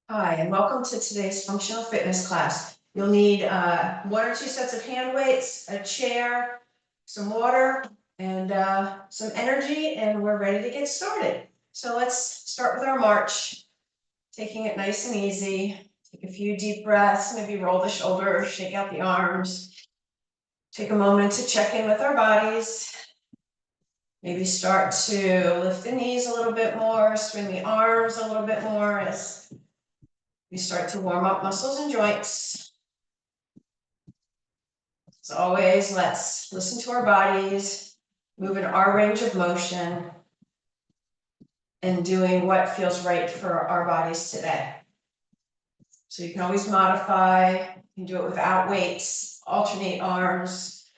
Hi, and welcome to today's functional fitness class. You'll need 1 or 2 sets of hand weights, a chair, some water, and some energy, and we're ready to get started. So let's start with our march, taking it nice and easy. Take a few deep breaths, maybe roll the shoulders, shake out the arms. Take a moment to check in with our bodies. Maybe start to lift the knees a little bit more, swing the arms a little bit more as we start to warm up muscles and joints. As always, let's listen to our bodies, move in our range of motion, and doing what feels right for our bodies today. So you can always modify, you can do it without weights, alternate arms,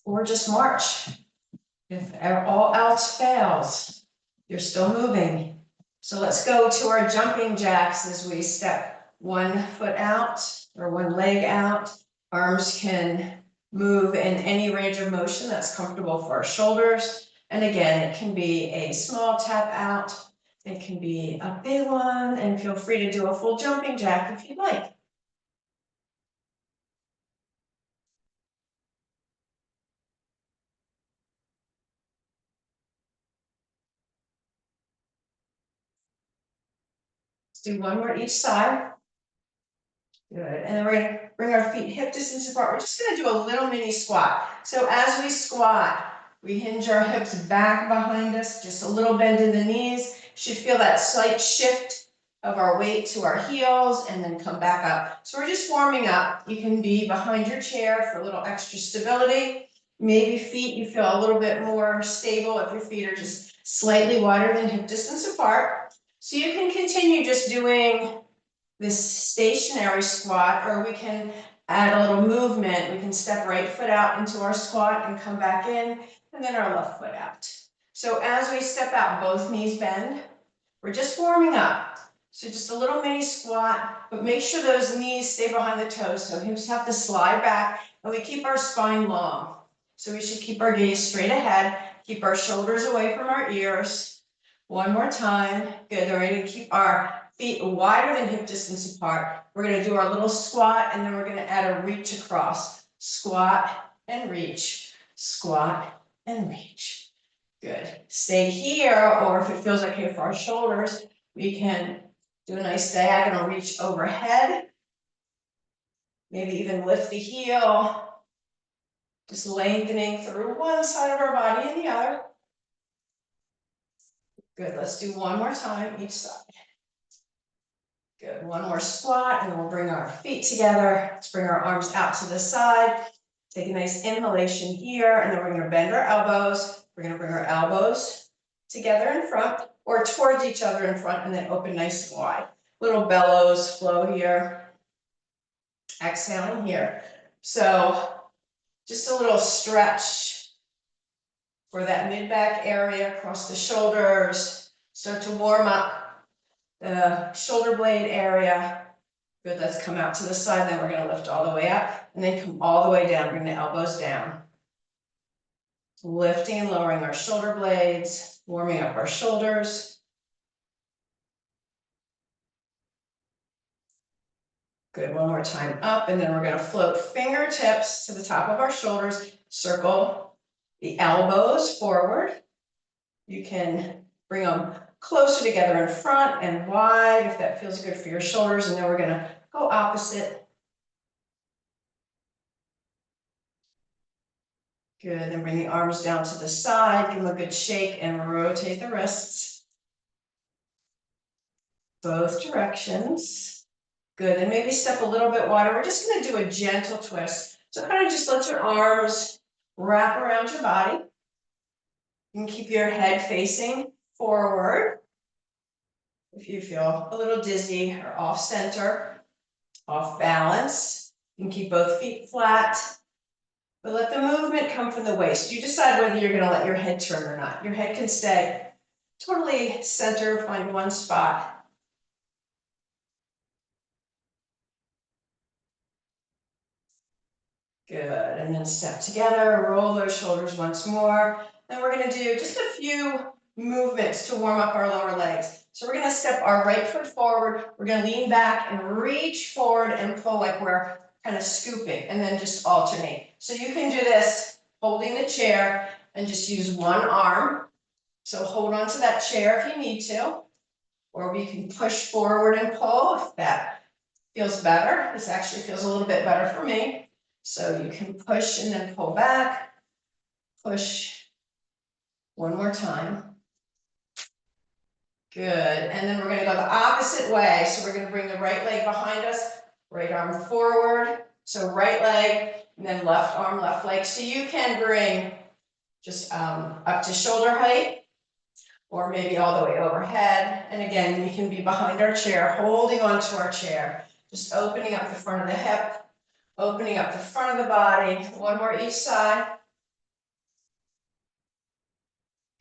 or just march. If all else fails, you're still moving. So let's go to our jumping jacks as we step 1 foot out or 1 leg out. Arms can move in any range of motion that's comfortable for our shoulders. And again, it can be a small tap out. It can be a big one, and feel free to do a full jumping jack if you'd like. Let's do 1 more each side. Good, and then we're gonna bring our feet hip distance apart. We're just gonna do a little mini squat. So as we squat, we hinge our hips back behind us, just a little bend in the knees. Should feel that slight shift of our weight to our heels and then come back up. So we're just warming up. You can be behind your chair for a little extra stability. Maybe feet, you feel a little bit more stable if your feet are just slightly wider than hip distance apart. So you can continue just doing this stationary squat, or we can add a little movement. We can step right foot out into our squat and come back in, and then our left foot out. So as we step out, both knees bend. We're just warming up. So just a little mini squat, but make sure those knees stay behind the toes. So hips have to slide back, and we keep our spine long. So we should keep our gaze straight ahead, keep our shoulders away from our ears. 1 more time. Good. Then we're going to keep our feet wider than hip distance apart. We're going to do our little squat, and then we're going to add a reach across. Squat and reach, squat and reach. Good. Stay here, or if it feels okay for our shoulders, we can do a nice diagonal reach overhead. Maybe even lift the heel. Just lengthening through one side of our body and the other. Good. Let's do 1 more time each side. Good. 1 more squat, and then we'll bring our feet together. Let's bring our arms out to the side. Take a nice inhalation here, and then we're going to bend our elbows. We're going to bring our elbows together in front or towards each other in front, and then open nice and wide. Little bellows flow here. Exhaling here. So just a little stretch for that mid-back area across the shoulders. Start to warm up the shoulder blade area. Good, let's come out to the side, then we're going to lift all the way up, and then come all the way down, bring the elbows down. Lifting and lowering our shoulder blades, warming up our shoulders. Good, 1 more time up, and then we're going to float fingertips to the top of our shoulders, circle the elbows forward. You can bring them closer together in front and wide if that feels good for your shoulders, and then we're going to go opposite. Good, then bring the arms down to the side, give them a good shake and rotate the wrists. Both directions. Good, and maybe step a little bit wider. We're just going to do a gentle twist. So kind of just let your arms wrap around your body. You can keep your head facing forward. If you feel a little dizzy or off center, off balance, you can keep both feet flat. But let the movement come from the waist. You decide whether you're going to let your head turn or not. Your head can stay totally center, find one spot. Good, and then step together, roll those shoulders once more. Then we're going to do just a few movements to warm up our lower legs. So we're gonna step our right foot forward, we're gonna lean back and reach forward and pull like we're kind of scooping, and then just alternate. So you can do this holding the chair and just use one arm. So hold on to that chair if you need to, or we can push forward and pull if that feels better. This actually feels a little bit better for me. So you can push and then pull back, push. One more time. Good, and then we're gonna go the opposite way. So we're gonna bring the right leg behind us, right arm forward. So right leg, and then left arm, left leg. So you can bring just up to shoulder height, or maybe all the way overhead. And again, we can be behind our chair, holding onto our chair, just opening up the front of the hip, opening up the front of the body. One more each side.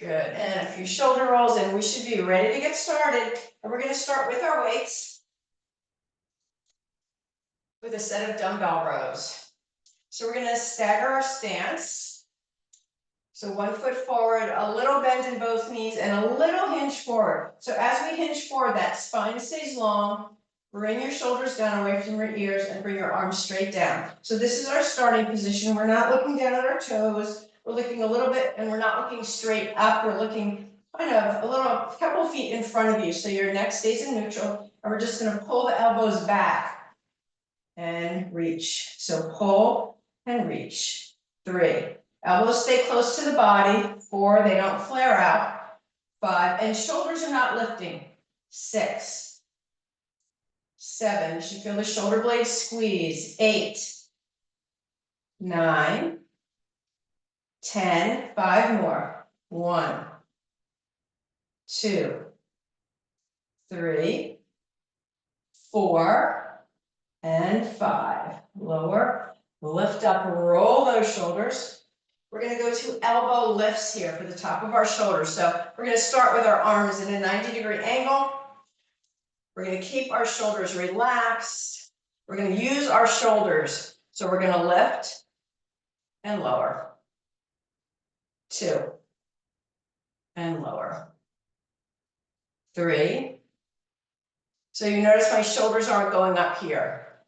Good, and a few shoulder rolls, and we should be ready to get started. And we're gonna start with our weights with a set of dumbbell rows. So we're gonna stagger our stance. So 1 foot forward, a little bend in both knees, and a little hinge forward. So as we hinge forward, that spine stays long. Bring your shoulders down away from your ears and bring your arms straight down. So this is our starting position. We're not looking down at our toes. We're looking a little bit, and we're not looking straight up. We're looking kind of a couple feet in front of you. So your neck stays in neutral, and we're just gonna pull the elbows back and reach. So pull and reach. 3. Elbows stay close to the body. 4, they don't flare out. 5, and shoulders are not lifting. 6, 7, you should feel the shoulder blades squeeze. 8, 9, 10, 5 more. 1, 2, 3, 4, and 5. Lower, lift up, roll those shoulders. We're gonna go to elbow lifts here for the top of our shoulders. So we're gonna start with our arms in a 90-degree angle. We're gonna keep our shoulders relaxed. We're gonna use our shoulders. So we're gonna lift and lower. 2, and lower. 3. So you notice my shoulders aren't going up here.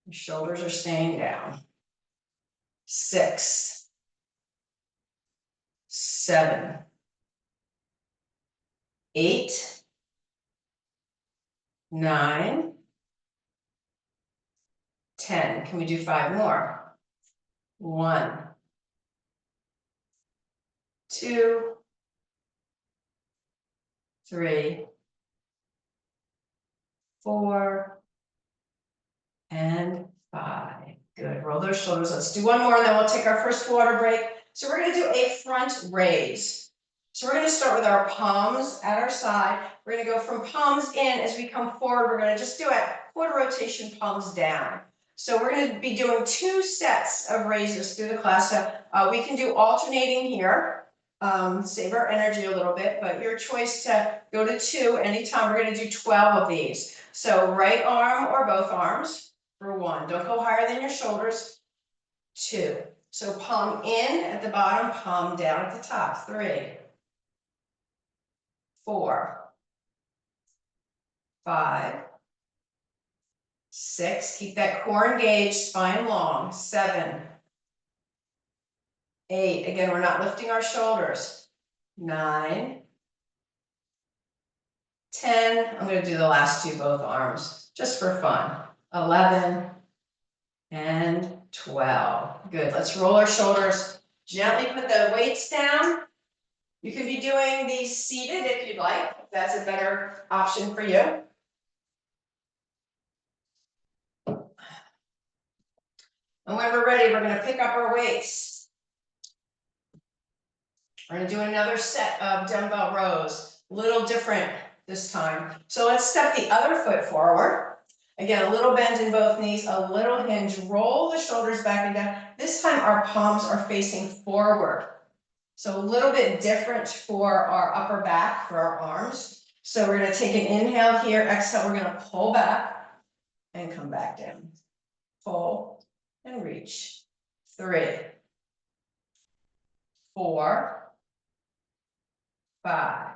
My shoulders are staying down. 6, 7, 8, 9, 10. Can we do 5 more? 1, 2, 3, 4, and 5. Good. Roll those shoulders. Let's do one more, and then we'll take our first water break. So we're going to do a front raise. So we're going to start with our palms at our side. We're going to go from palms in. As we come forward, we're going to just do a quarter rotation, palms down. So we're going to be doing 2 sets of raises through the class. So we can do alternating here. Save our energy a little bit, but your choice to go to 2 anytime. We're going to do 12 of these. So right arm or both arms for 1. Don't go higher than your shoulders. 2. So palm in at the bottom, palm down at the top. 3, 4, 5, 6. Keep that core engaged, spine long. 7, 8. Again, we're not lifting our shoulders. 9, 10. I'm going to do the last 2, both arms, just for fun. 11, and 12. Good. Let's roll our shoulders. Gently put the weights down. You can be doing these seated if you'd like. If that's a better option for you. And when we're ready, we're going to pick up our weights. We're going to do another set of dumbbell rows. A little different this time. So let's step the other foot forward. Again, a little bend in both knees, a little hinge. Roll the shoulders back and down. This time our palms are facing forward. So a little bit different for our upper back, for our arms. So we're going to take an inhale here, exhale, we're going to pull back and come back down. Pull and reach. 3, 4, 5,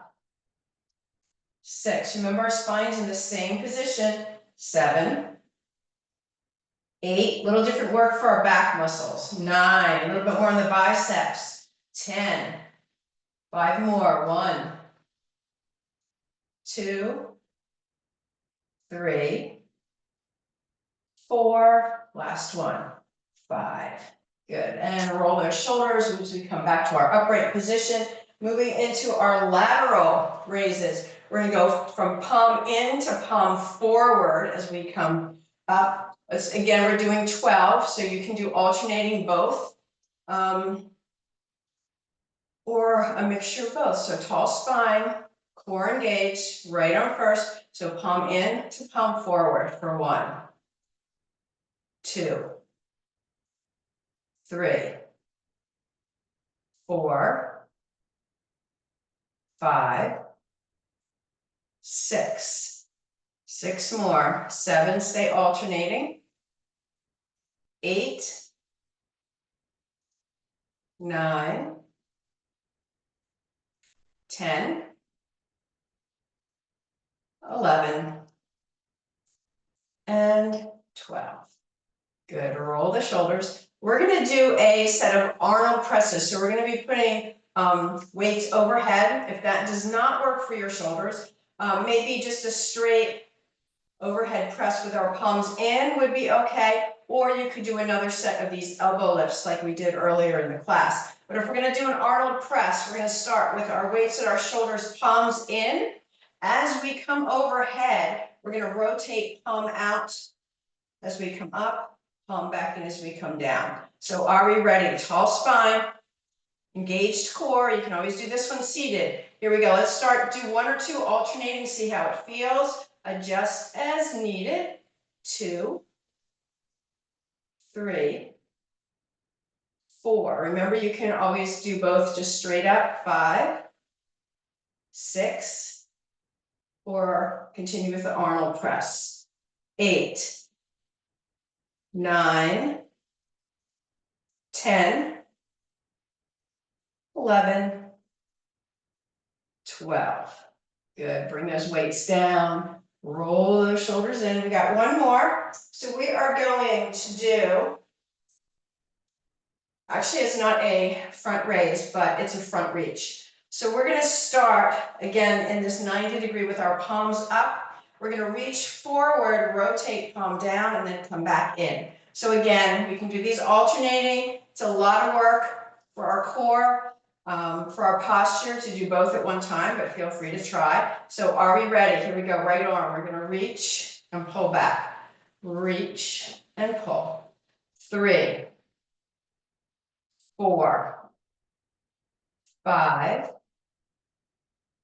6. Remember, our spine's in the same position. 7, 8, little different work for our back muscles. 9, a little bit more on the biceps. 10, 5 more. 1, 2, 3, 4, last one, 5. Good, and roll those shoulders as we come back to our upright position. Moving into our lateral raises. We're gonna go from palm in to palm forward as we come up. Again, we're doing 12, so you can do alternating both. Or a mixture of both. So tall spine, core engaged, right arm first. So palm in to palm forward for 1, 2, 3, 4, 5, 6. 6 more. 7, stay alternating. 8, 9, 10, 11, and 12. Good, roll the shoulders. We're gonna do a set of Arnold presses. So we're gonna be putting weights overhead. If that does not work for your shoulders, maybe just a straight overhead press with our palms in would be okay. Or you could do another set of these elbow lifts like we did earlier in the class. But if we're gonna do an Arnold press, we're gonna start with our weights at our shoulders, palms in. As we come overhead, we're gonna rotate palm out as we come up, palm back in as we come down. So are we ready? Tall spine, engaged core. You can always do this one seated. Here we go. Let's start. Do 1 or 2 alternating, see how it feels. Adjust as needed. 2, 3, 4. Remember, you can always do both just straight up. 5, 6, or continue with the Arnold press. 8, 9, 10, 11, 12. Good, bring those weights down, roll those shoulders in. We got 1 more. So we are going to do, actually it's not a front raise, but it's a front reach. So we're gonna start, again, in this 90 degree with our palms up. We're gonna reach forward, rotate palm down, and then come back in. So again, we can do these alternating. It's a lot of work for our core, for our posture to do both at one time, but feel free to try. So are we ready? Here we go, right arm. We're gonna reach and pull back. Reach and pull. 3, 4, 5,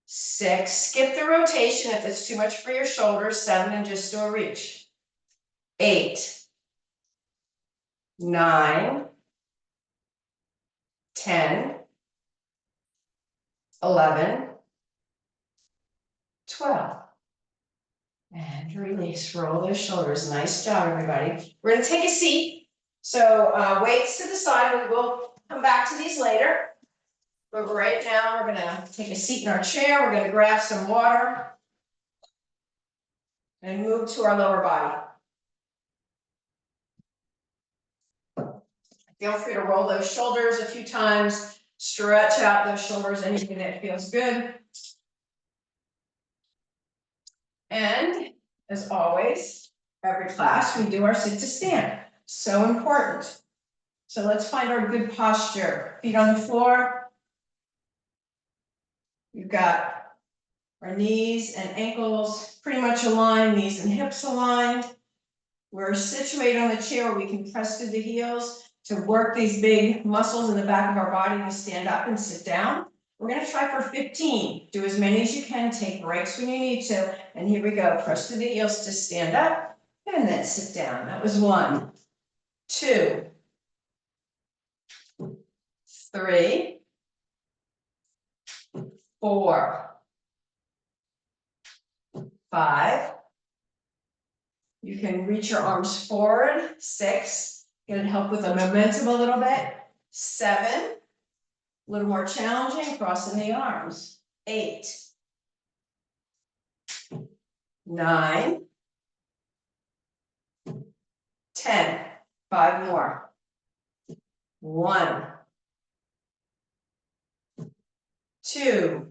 6. Skip the rotation if it's too much for your shoulders. 7 and just do a reach. 8, 9, 10, 11, 12. And release, roll those shoulders. Nice job, everybody. We're gonna take a seat. So weights to the side, we'll come back to these later. But right now, we're gonna take a seat in our chair. We're gonna grab some water and move to our lower body. Feel free to roll those shoulders a few times, stretch out those shoulders, anything that feels good. And as always, every class, we do our sit to stand. So important. So let's find our good posture. Feet on the floor. We've got our knees and ankles pretty much aligned, knees and hips aligned. We're situated on the chair where we can press through the heels to work these big muscles in the back of our body to stand up and sit down. We're gonna try for 15. Do as many as you can, take breaks when you need to. And here we go, press through the heels to stand up and then sit down. That was 1, 2, 3, 4, 5. You can reach your arms forward. 6. Gonna help with the momentum a little bit. 7. A little more challenging, crossing the arms. 8. 9, 10, 5 more. 1, 2,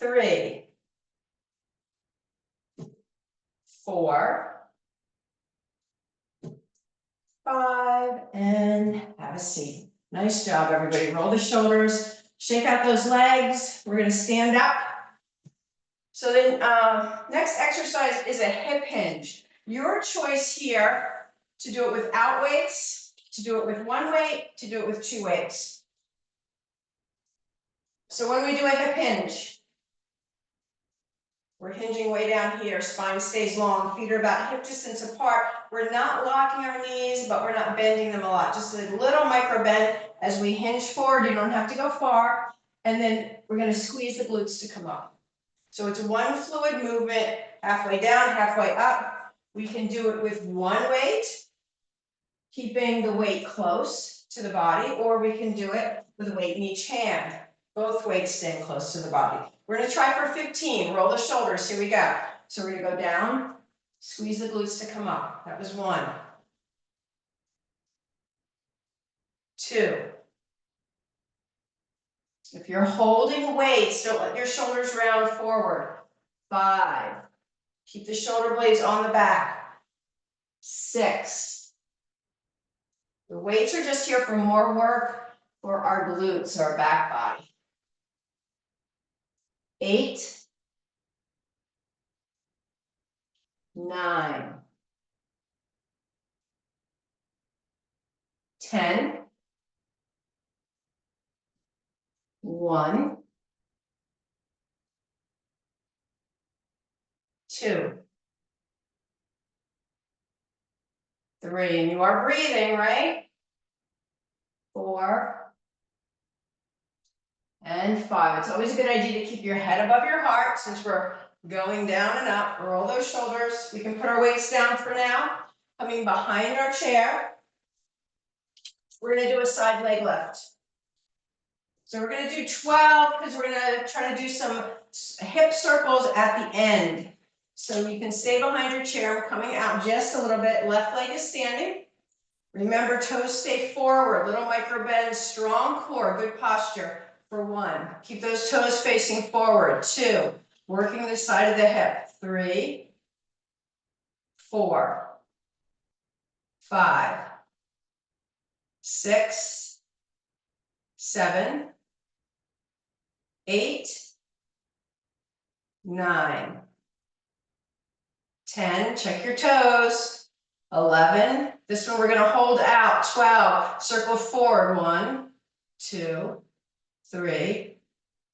3, 4, 5, and have a seat. Nice job, everybody. Roll the shoulders, shake out those legs. We're going to stand up. So then next exercise is a hip hinge. Your choice here to do it without weights, to do it with 1 weight, to do it with 2 weights. So when we do a hip hinge, we're hinging way down here, spine stays long, feet are about hip distance apart. We're not locking our knees, but we're not bending them a lot. Just a little micro bend as we hinge forward. You don't have to go far. And then we're going to squeeze the glutes to come up. So it's one fluid movement, halfway down, halfway up. We can do it with 1 weight, keeping the weight close to the body, or we can do it with a weight in each hand. Both weights staying close to the body. We're going to try for 15. Roll the shoulders. Here we go. So we're going to go down, squeeze the glutes to come up. That was 1. 2. If you're holding weights, don't let your shoulders round forward. 5. Keep the shoulder blades on the back. 6. The weights are just here for more work for our glutes, our back body. 8. 9. 10. 1. 2. 3. And you are breathing, right? 4. And 5. It's always a good idea to keep your head above your heart since we're going down and up. Roll those shoulders. We can put our weights down for now. Coming behind our chair. We're going to do a side leg lift. So we're going to do 12 because we're going to try to do some hip circles at the end. So you can stay behind your chair. I'm coming out just a little bit. Left leg is standing. Remember, toes stay forward. Little micro bend, strong core, good posture for 1. Keep those toes facing forward. 2. Working the side of the hip. 3, 4, 5, 6, 7, 8, 9, 10, check your toes, 11, this one we're going to hold out, 12, circle forward, 1, 2, 3,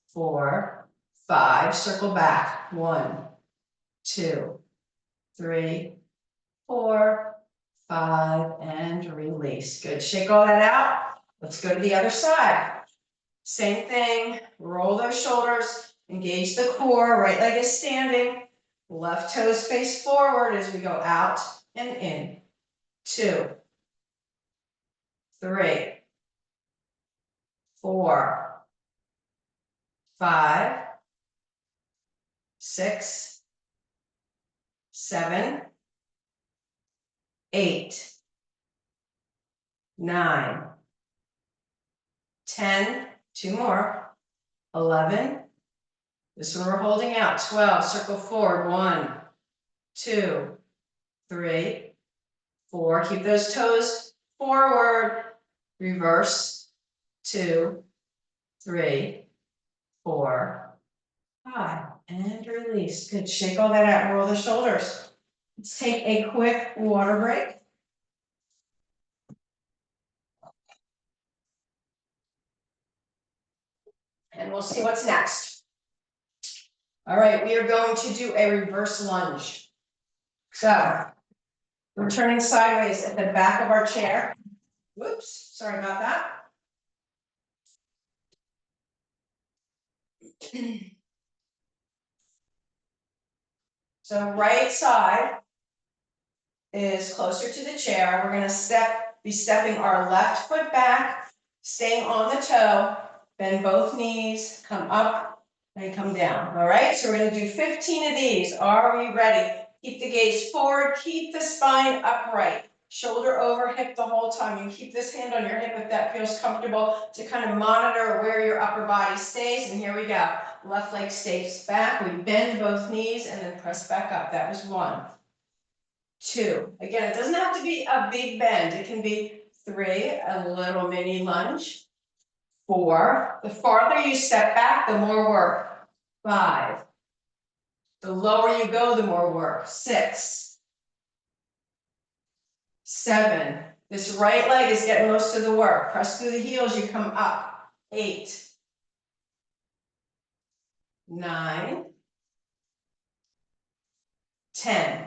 4, 5, circle back, 1, 2, 3, 4, 5, and release. Good, shake all that out. Let's go to the other side. Same thing, roll those shoulders, engage the core, right leg is standing, left toes face forward as we go out and in. 2, 3, 4, 5, 6, 7, 8, 9, 10, 2 more, 11, this one we're holding out, 12, circle forward, 1, 2, 3, 4, keep those toes forward, reverse, 2, 3, 4, 5, and release. Good, shake all that out and roll the shoulders. Let's take a quick water break. And we'll see what's next. All right, we are going to do a reverse lunge. So, we're turning sideways at the back of our chair. Whoops, sorry about that. So right side is closer to the chair. We're going to be stepping our left foot back, staying on the toe, bend both knees, come up and come down. All right, so we're going to do 15 of these. Are we ready? Keep the gaze forward, keep the spine upright. Shoulder over hip the whole time. You keep this hand on your hip if that feels comfortable to kind of monitor where your upper body stays. And here we go. Left leg stays back. We bend both knees and then press back up. That was 1, 2. Again, it doesn't have to be a big bend. It can be 3, a little mini lunge. 4. The farther you step back, the more work. 5. The lower you go, the more work. 6. 7. This right leg is getting most of the work. Press through the heels, you come up. 8. 9. 10.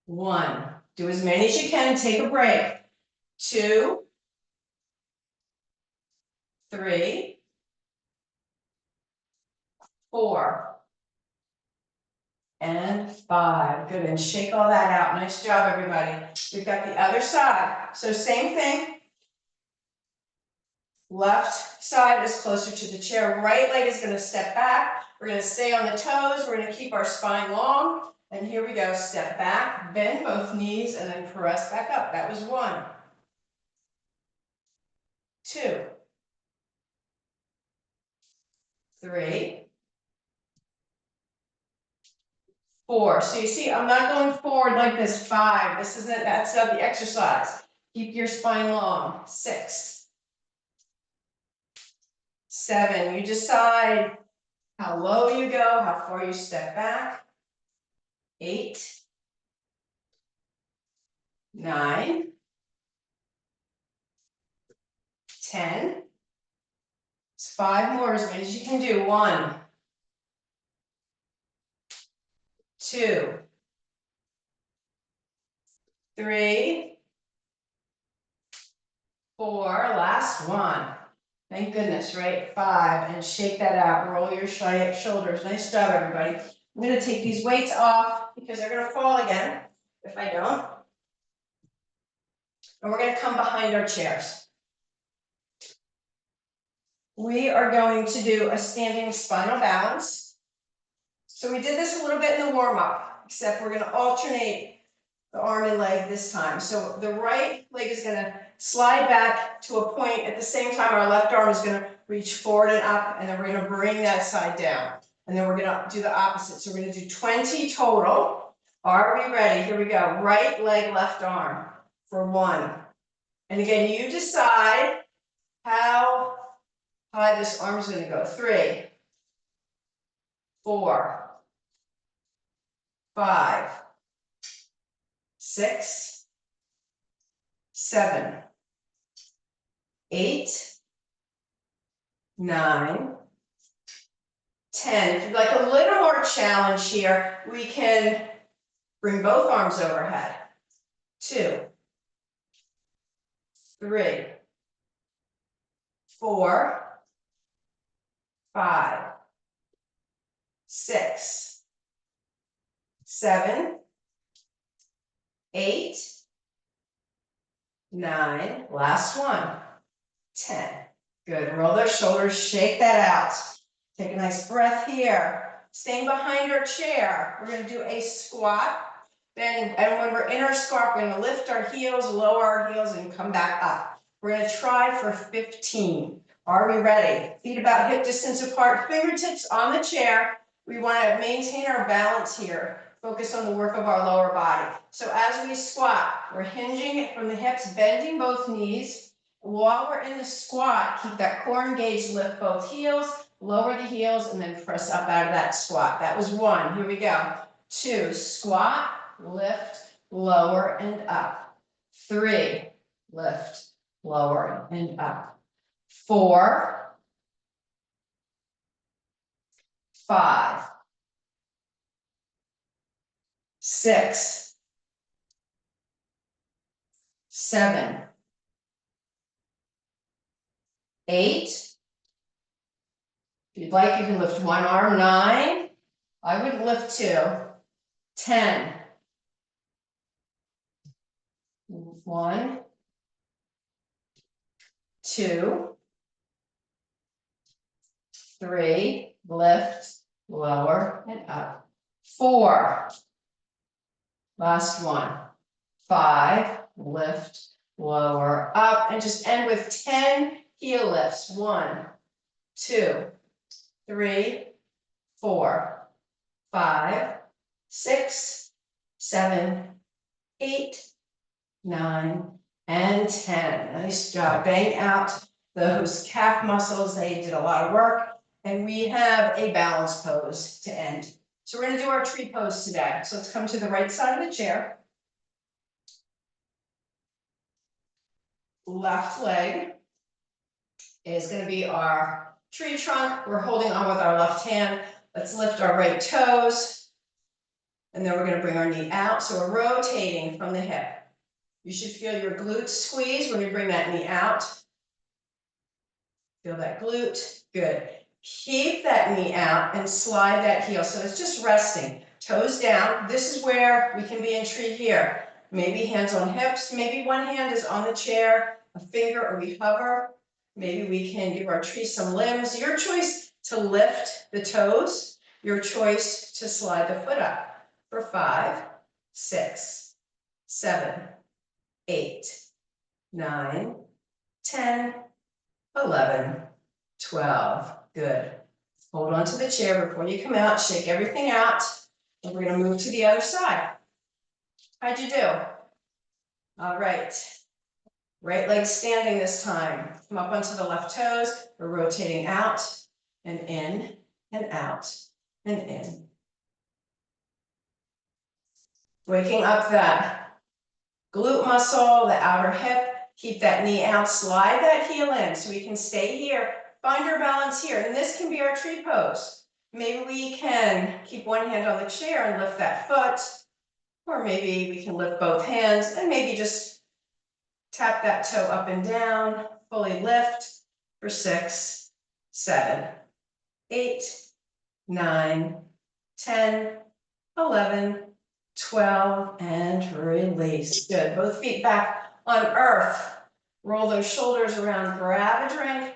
1. Do as many as you can, take a break. 2. 3. 4. And 5. Good, and shake all that out. Nice job, everybody. We've got the other side. So same thing. Left side is closer to the chair. Right leg is going to step back. We're going to stay on the toes. We're going to keep our spine long. And here we go. Step back, bend both knees, and then press back up. That was 1. 2. 3. 4. So you see, I'm not going forward like this. 5. That's not the exercise. Keep your spine long. 6. 7. You decide how low you go, how far you step back. 8. 9. 10. It's 5 more, as many as you can do. 1. 2. 3. 4. Last one. Thank goodness, right? 5. And shake that out. Roll your shoulders. Nice job, everybody. I'm going to take these weights off because they're going to fall again if I don't. And we're going to come behind our chairs. We are going to do a standing spinal balance. So we did this a little bit in the warm-up, except we're going to alternate the arm and leg this time. So the right leg is going to slide back to a point. At the same time, our left arm is going to reach forward and up, and then we're going to bring that side down. And then we're going to do the opposite. So we're going to do 20 total. Are we ready? Here we go. Right leg, left arm for 1. And again, you decide how high this arm is going to go. 3, 4, 5, 6, 7, 8, 9, 10. If you'd like a little more challenge here, we can bring both arms overhead. 2, 3, 4, 5, 6, 7, 8, 9, last one, 10. Good, roll those shoulders, shake that out. Take a nice breath here. Staying behind our chair, we're gonna do a squat. And when we're in our squat, we're gonna lift our heels, lower our heels, and come back up. We're gonna try for 15. Are we ready? Feet about hip distance apart, fingertips on the chair. We wanna maintain our balance here. Focus on the work of our lower body. So as we squat, we're hinging it from the hips, bending both knees. While we're in the squat, keep that core engaged, lift both heels, lower the heels, and then press up out of that squat. That was 1. Here we go. 2, squat, lift, lower, and up. 3, lift, lower, and up. 4, 5, 6, 7, 8. If you'd like, you can lift one arm. 9. I wouldn't lift 2. 10. 1, 2, 3, lift, lower, and up. 4, last one. 5, lift, lower, up, and just end with 10 heel lifts. 1, 2, 3, 4, 5, 6, 7, 8, 9, and 10. Nice job. Bang out those calf muscles. They did a lot of work. And we have a balance pose to end. So we're going to do our tree pose today. So let's come to the right side of the chair. Left leg is going to be our tree trunk. We're holding on with our left hand. Let's lift our right toes. And then we're going to bring our knee out. So we're rotating from the hip. You should feel your glutes squeeze when you bring that knee out. Feel that glute. Good. Keep that knee out and slide that heel. So it's just resting. Toes down. This is where we can be in tree here. Maybe hands on hips. Maybe one hand is on the chair, a finger, or we hover. Maybe we can give our tree some limbs. Your choice to lift the toes. Your choice to slide the foot up. For 5, 6, 7, 8, 9, 10, 11, 12. Good. Hold on to the chair before you come out. Shake everything out. And we're going to move to the other side. How'd you do? All right. Right leg standing this time. Come up onto the left toes. We're rotating out and in and out and in. Waking up that glute muscle, the outer hip. Keep that knee out. Slide that heel in so we can stay here. Find your balance here. And this can be our tree pose. Maybe we can keep one hand on the chair and lift that foot. Or maybe we can lift both hands and maybe just tap that toe up and down. Fully lift for 6, 7, 8, 9, 10, 11, 12, and release. Good. Both feet back on earth. Roll those shoulders around, grab a drink,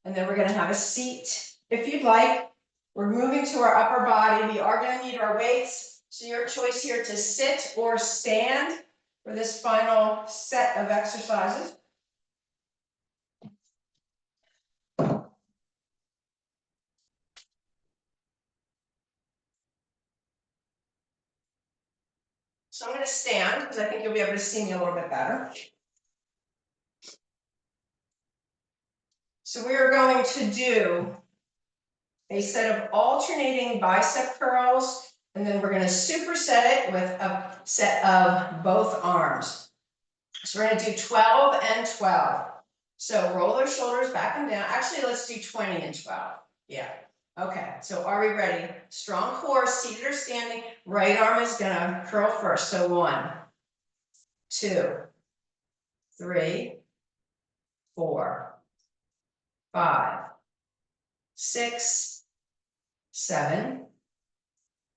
and then we're going to have a seat. If you'd like, we're moving to our upper body. We are going to need our weights. So your choice here to sit or stand for this final set of exercises. So I'm going to stand because I think you'll be able to see me a little bit better. So we are going to do a set of alternating bicep curls, and then we're going to superset it with a set of both arms. So we're going to do 12 and 12. So roll those shoulders back and down. Actually, let's do 20 and 12. Yeah. Okay. So are we ready? Strong core, seated or standing. Right arm is going to curl first. So 1, 2, 3, 4, 5, 6, 7,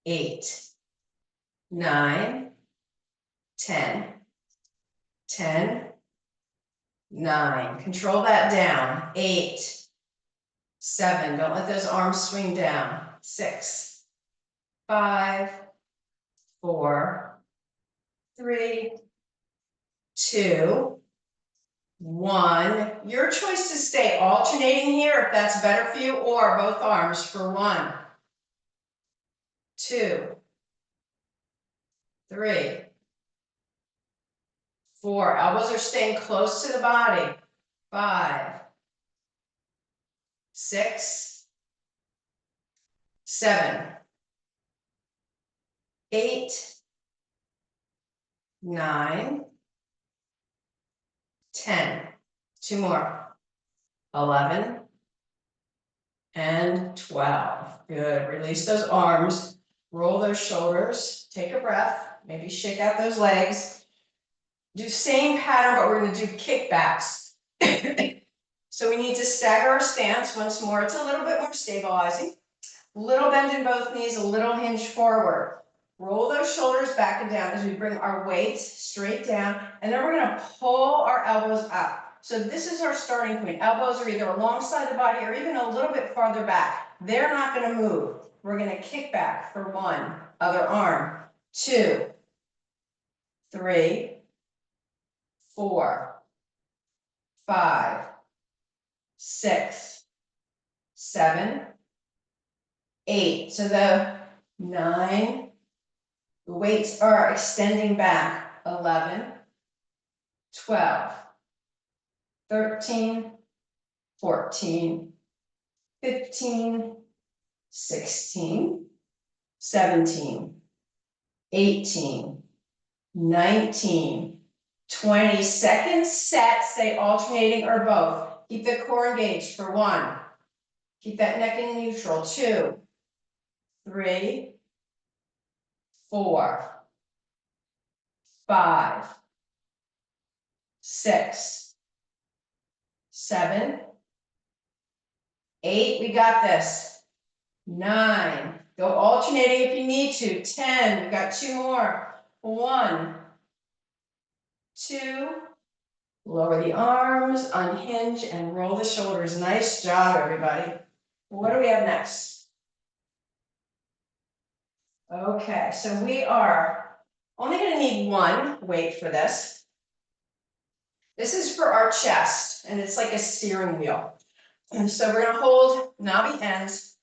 8, 9, 10, 10, 9. Control that down. 8, 7. Don't let those arms swing down. 6, 5, 4, 3, 2, 1. Your choice to stay alternating here if that's better for you, or both arms for 1, 2, 3, 4. Elbows are staying close to the body. 5, 6, 7, 8, 9, 10. 2 more. 11 and 12. Good. Release those arms. Roll those shoulders. Take a breath. Maybe shake out those legs. Do same pattern, but we're going to do kickbacks. So we need to stagger our stance once more. It's a little bit more stabilizing. Little bend in both knees, a little hinge forward. Roll those shoulders back and down as we bring our weight straight down. And then we're going to pull our elbows up. So this is our starting point. Elbows are either alongside the body or even a little bit farther back. They're not going to move. We're going to kick back for 1, other arm, 2, 3, 4, 5, 6, 7, 8. So the 9, the weights are extending back. 11, 12, 13, 14, 15, 16, 17, 18, 19, 20. Second set, stay alternating or both. Keep the core engaged for 1. Keep that neck in neutral. 2, 3, 4, 5, 6, 7, 8. We got this. 9. Go alternating if you need to. 10. We got 2 more. 1, 2. Lower the arms, unhinge, and roll the shoulders. Nice job, everybody. What do we have next? Okay, so we are only going to need 1 weight for this. This is for our chest, and it's like a steering wheel. And so we're going to hold knobby ends.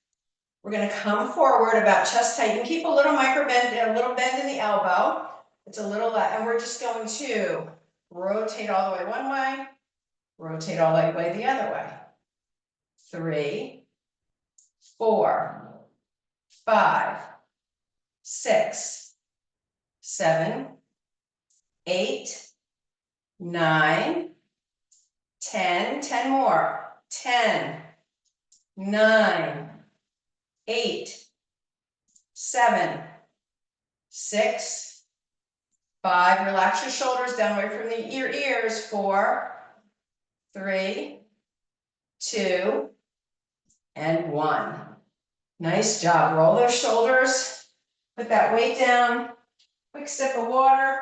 We're going to come forward about chest height and keep a little micro bend, a little bend in the elbow. It's a little, and we're just going to rotate all the way one way, rotate all the way the other way. 3, 4, 5, 6, 7, 8, 9, 10, 10 more, 10, 9, 8, 7, 6, 5, relax your shoulders down away from your ears, 4, 3, 2, and 1. Nice job. Roll those shoulders, put that weight down, quick sip of water.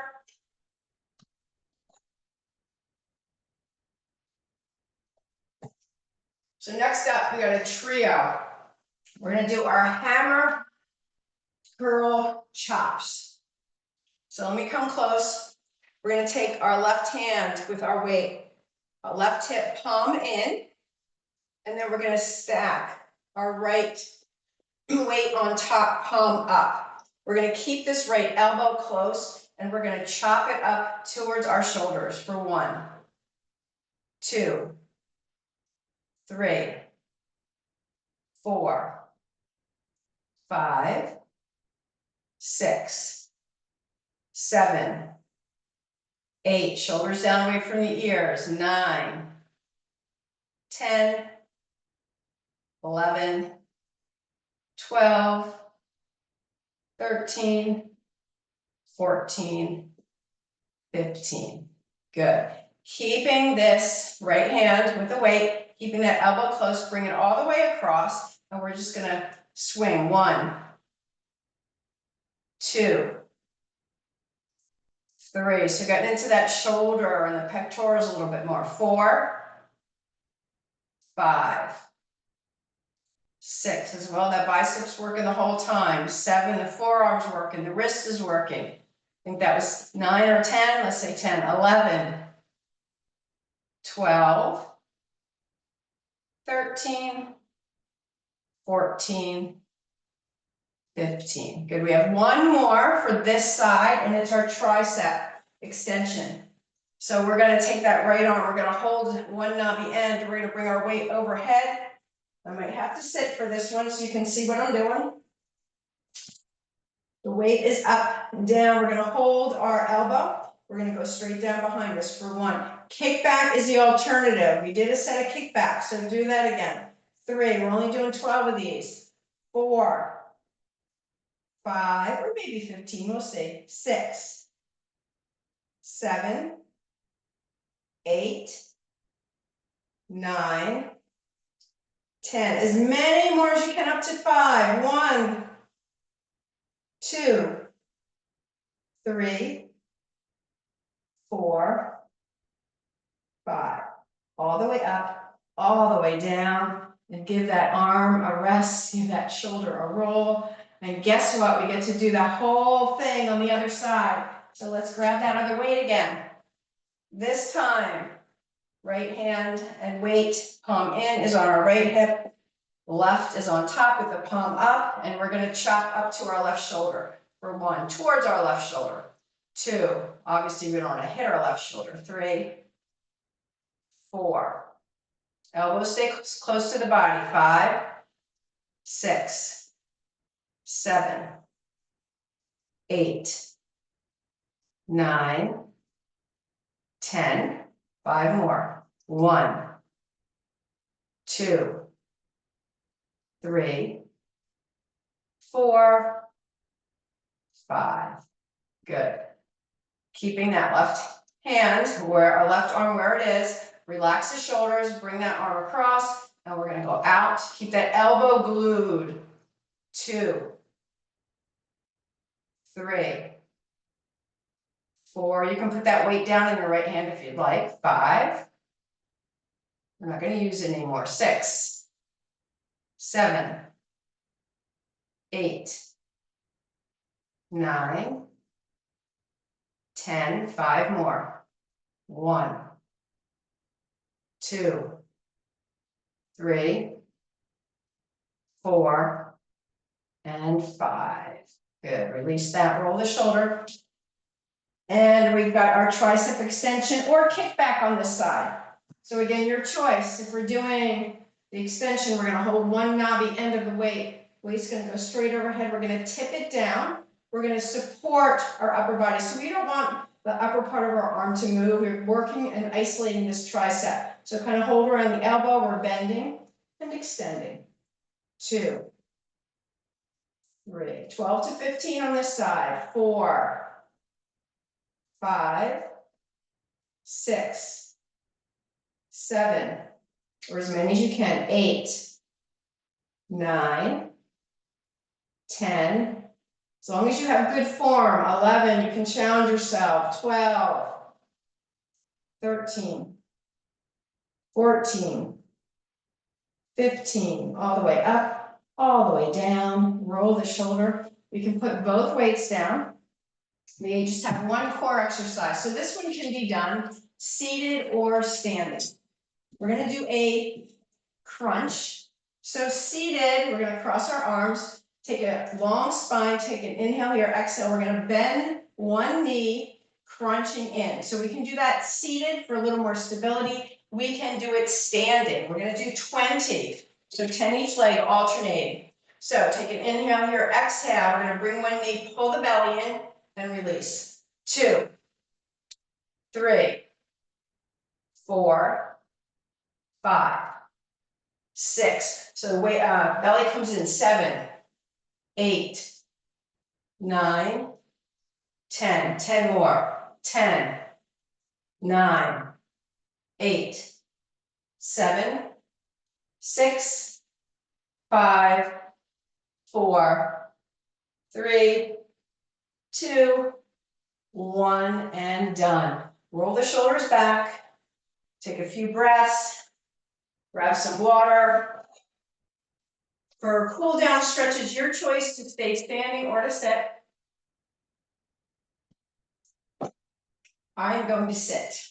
So next up, we got a trio. We're going to do our hammer curl chops. So let me come close. We're going to take our left hand with our weight, left hip palm in, and then we're going to stack our right weight on top, palm up. We're going to keep this right elbow close, and we're going to chop it up towards our shoulders for 1, 2, 3, 4, 5, 6, 7, 8, shoulders down away from the ears, 9, 10, 11, 12, 13, 14, 15. Good. Keeping this right hand with the weight, keeping that elbow close, bring it all the way across, and we're just going to swing. 1, 2, 3. So getting into that shoulder and the pectorals a little bit more. 4, 5, 6 as well. That biceps working the whole time. 7, the forearms working, the wrist is working. I think that was 9 or 10. Let's say 10, 11, 12, 13, 14, 15. Good. We have 1 more for this side, and it's our tricep extension. So we're going to take that right arm. We're going to hold one knobby end. We're going to bring our weight overhead. I might have to sit for this one so you can see what I'm doing. The weight is up and down. We're going to hold our elbow. We're going to go straight down behind us for 1. Kickback is the alternative. We did a set of kickbacks, so do that again. 3, we're only doing 12 of these. 4, 5, or maybe 15, we'll see. 6, 7, 8, 9, 10. As many more as you can, up to 5. 1, 2, 3, 4, 5. All the way up, all the way down, And give that arm a rest, give that shoulder a roll. And guess what? We get to do the whole thing on the other side. So let's grab that other weight again. This time, right hand and weight, palm in is on our right hip. Left is on top with the palm up, and we're going to chop up to our left shoulder. For 1, towards our left shoulder. 2, obviously we don't want to hit our left shoulder. 3, 4. Elbows stay close to the body. 5, 6, 7, 8, 9, 10. 5 more. 1, 2, 3, 4, 5. Good. Keeping that left hand where our left arm where it is. Relax the shoulders, bring that arm across, and we're going to go out. Keep that elbow glued. 2, 3, 4. You can put that weight down in your right hand if you'd like. 5. We're not going to use it anymore. 6, 7, 8, 9, 10. 5 more. 1, 2, 3, 4, and 5. Good. Release that. Roll the shoulder. And we've got our tricep extension or kickback on this side. So again, your choice. If we're doing the extension, we're going to hold one knobby end of the weight. Weight's going to go straight overhead. We're going to tip it down. We're going to support our upper body. So we don't want the upper part of our arm to move. We're working and isolating this tricep. So kind of hold around the elbow. We're bending and extending. 2, 3, 12 to 15 on this side. 4, 5, 6, 7, or as many as you can. 8, 9, 10. As long as you have good form. 11, you can challenge yourself. 12, 13, 14, 15, all the way up, all the way down. Roll the shoulder. We can put both weights down. We just have one core exercise. So this one can be done seated or standing. We're going to do a crunch. So seated, we're going to cross our arms, take a long spine, take an inhale here, exhale. We're going to bend one knee, crunching in. So we can do that seated for a little more stability. We can do it standing. We're going to do 20. So 10 each leg alternating. So take an inhale here, exhale. We're going to bring one knee, pull the belly in, and release. 2, 3, 4, 5, 6. So the way belly comes in. 7, 8, 9, 10. 10 more. 10, 9, 8, 7, 6, 5, 4, 3, 2, 1, and done. Roll the shoulders back. Take a few breaths. Grab some water. For cool down stretches, your choice to stay standing or to sit. I'm going to sit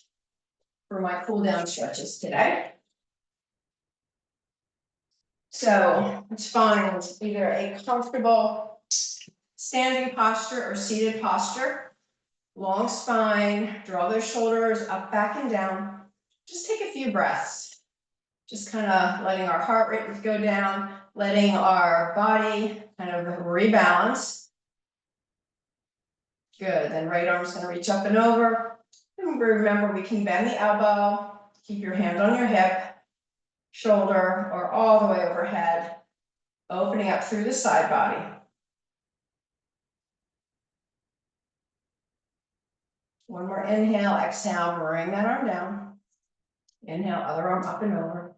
for my cool down stretches today. So let's find either a comfortable standing posture or seated posture. Long spine, draw those shoulders up, back, and down. Just take a few breaths. Just kind of letting our heart rate go down, letting our body kind of rebalance. Good, then right arm's going to reach up and over. And remember, we can bend the elbow, keep your hand on your hip, shoulder, or all the way overhead, opening up through the side body. One more inhale, exhale, bring that arm down. Inhale, other arm up and over.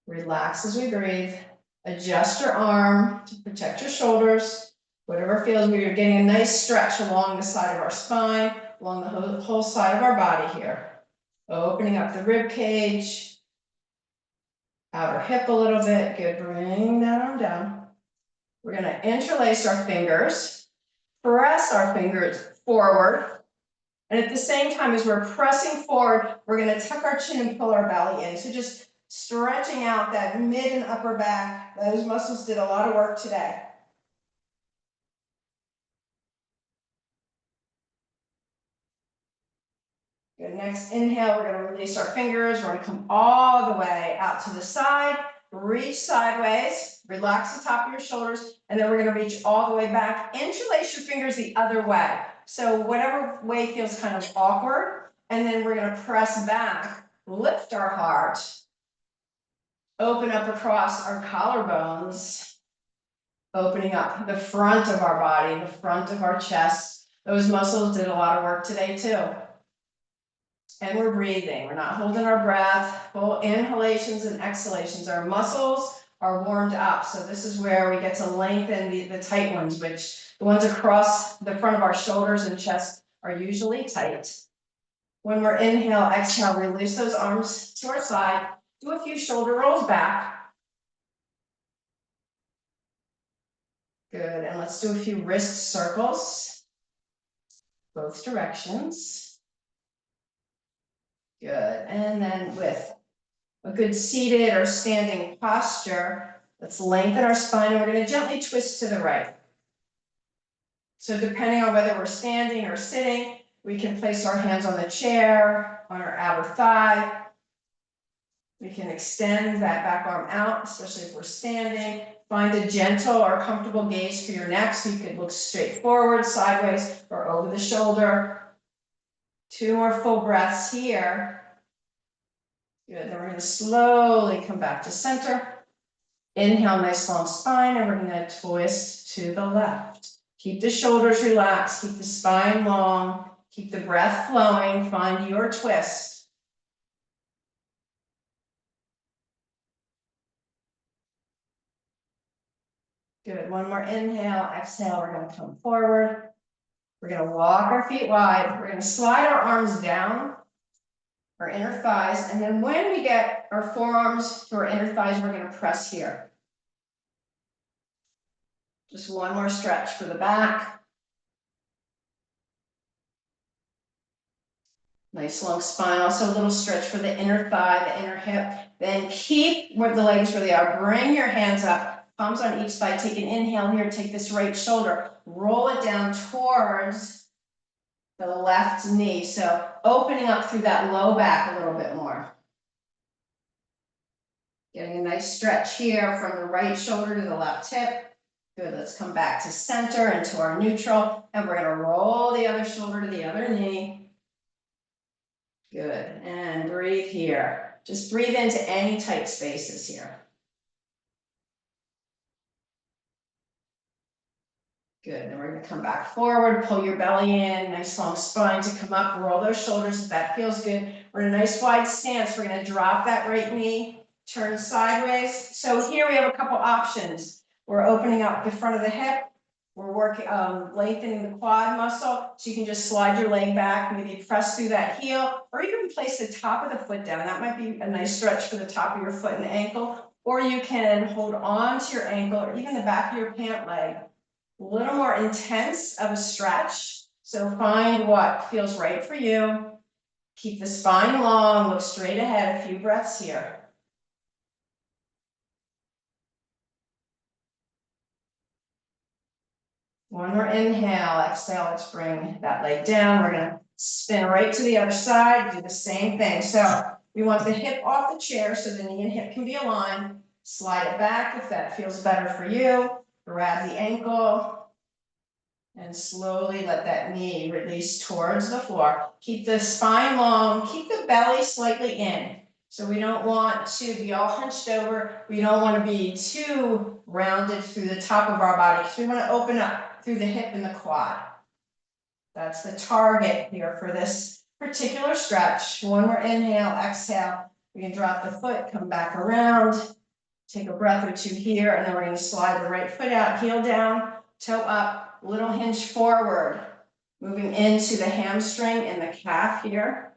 Relax as we breathe. Adjust your arm to protect your shoulders. Whatever feels good, you're getting a nice stretch along the side of our spine, along the whole side of our body here. Opening up the rib cage. outer hip a little bit. Good, bring that arm down. We're gonna interlace our fingers, press our fingers forward. And at the same time as we're pressing forward, we're gonna tuck our chin and pull our belly in. So just stretching out that mid and upper back. Those muscles did a lot of work today. Good, next inhale, we're gonna release our fingers. We're gonna come all the way out to the side, reach sideways, relax the top of your shoulders, and then we're gonna reach all the way back. Interlace your fingers the other way. So whatever way feels kind of awkward, and then we're gonna press back, lift our heart, open up across our collarbones, opening up the front of our body, the front of our chest. Those muscles did a lot of work today too. And we're breathing, we're not holding our breath, full inhalations and exhalations. Our muscles are warmed up. So this is where we get to lengthen the tight ones, which the ones across the front of our shoulders and chest are usually tight. When we're inhale, exhale, release those arms to our side. Do a few shoulder rolls back. Good, and let's do a few wrist circles, both directions. Good, and then with a good seated or standing posture, let's lengthen our spine and we're going to gently twist to the right. So depending on whether we're standing or sitting, we can place our hands on the chair, on our outer thigh. We can extend that back arm out, especially if we're standing. Find a gentle or comfortable gaze for your neck, so you could look straight forward, sideways, or over the shoulder. 2 more full breaths here. Good, then we're going to slowly come back to center. Inhale, nice long spine, and we're going to twist to the left. Keep the shoulders relaxed, keep the spine long, keep the breath flowing, find your twist. Good, one more inhale, exhale, we're going to come forward. We're going to walk our feet wide. We're going to slide our arms down our inner thighs, and then when we get our forearms to our inner thighs, we're going to press here. Just one more stretch for the back. Nice long spine, also a little stretch for the inner thigh, the inner hip. Then keep with the legs where they are. Bring your hands up, palms on each side. Take an inhale here, take this right shoulder, roll it down towards the left knee. So opening up through that low back a little bit more. Getting a nice stretch here from the right shoulder to the left hip. Good, let's come back to center into our neutral, and we're gonna roll the other shoulder to the other knee. Good, and breathe here. Just breathe into any tight spaces here. Good, then we're gonna come back forward, pull your belly in, nice long spine to come up, roll those shoulders if that feels good. We're in a nice wide stance. We're gonna drop that right knee, turn sideways. So here we have a couple options. We're opening up the front of the hip. We're working, lengthening the quad muscle. So you can just slide your leg back, maybe press through that heel, or you can place the top of the foot down. That might be a nice stretch for the top of your foot and ankle. Or you can hold on to your ankle or even the back of your pant leg. A little more intense of a stretch. So find what feels right for you. Keep the spine long, look straight ahead, a few breaths here. One more inhale, exhale, let's bring that leg down. We're gonna spin right to the other side, do the same thing. So we want the hip off the chair so the knee and hip can be aligned. Slide it back if that feels better for you. Grab the ankle. And slowly let that knee release towards the floor. Keep the spine long, keep the belly slightly in. So we don't want to be all hunched over. We don't want to be too rounded through the top of our body because we want to open up through the hip and the quad. That's the target here for this particular stretch. One more inhale, exhale. We can drop the foot, come back around, take a breath or two here, and then we're going to slide the right foot out, heel down, toe up. Little hinge forward, moving into the hamstring and the calf here.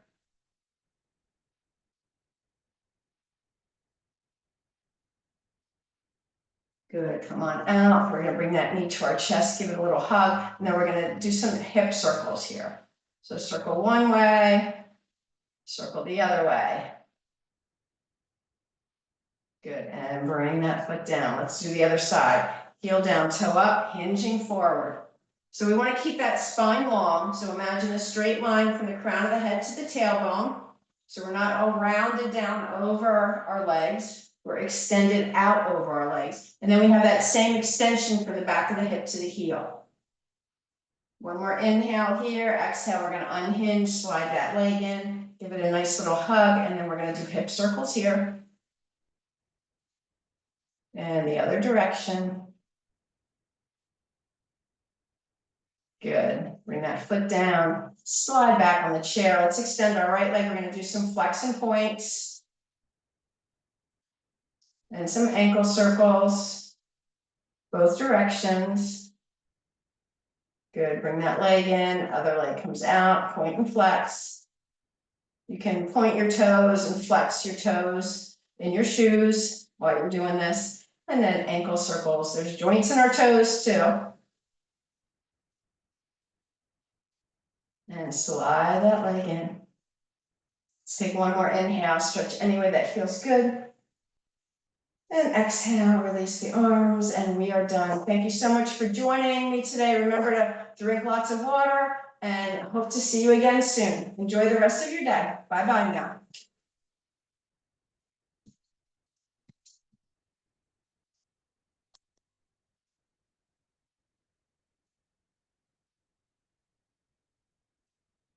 Good, come on out. We're gonna bring that knee to our chest, give it a little hug, and then we're gonna do some hip circles here. So circle one way, circle the other way. Good, and bring that foot down. Let's do the other side. Heel down, toe up, hinging forward. So we want to keep that spine long. So imagine a straight line from the crown of the head to the tailbone. So we're not all rounded down over our legs. We're extended out over our legs. And then we have that same extension from the back of the hip to the heel. One more inhale here. Exhale, we're going to unhinge, slide that leg in, give it a nice little hug, and then we're going to do hip circles here. And the other direction. Good. Bring that foot down, slide back on the chair. Let's extend our right leg. We're going to do some flexing points and some ankle circles, both directions. Good. Bring that leg in, other leg comes out, point and flex. You can point your toes and flex your toes in your shoes while you're doing this. And then ankle circles. There's joints in our toes too. And slide that leg in. Let's take one more inhale, stretch any way that feels good. And exhale, release the arms, and we are done. Thank you so much for joining me today. Remember to drink lots of water, and hope to see you again soon. Enjoy the rest of your day. Bye-bye now.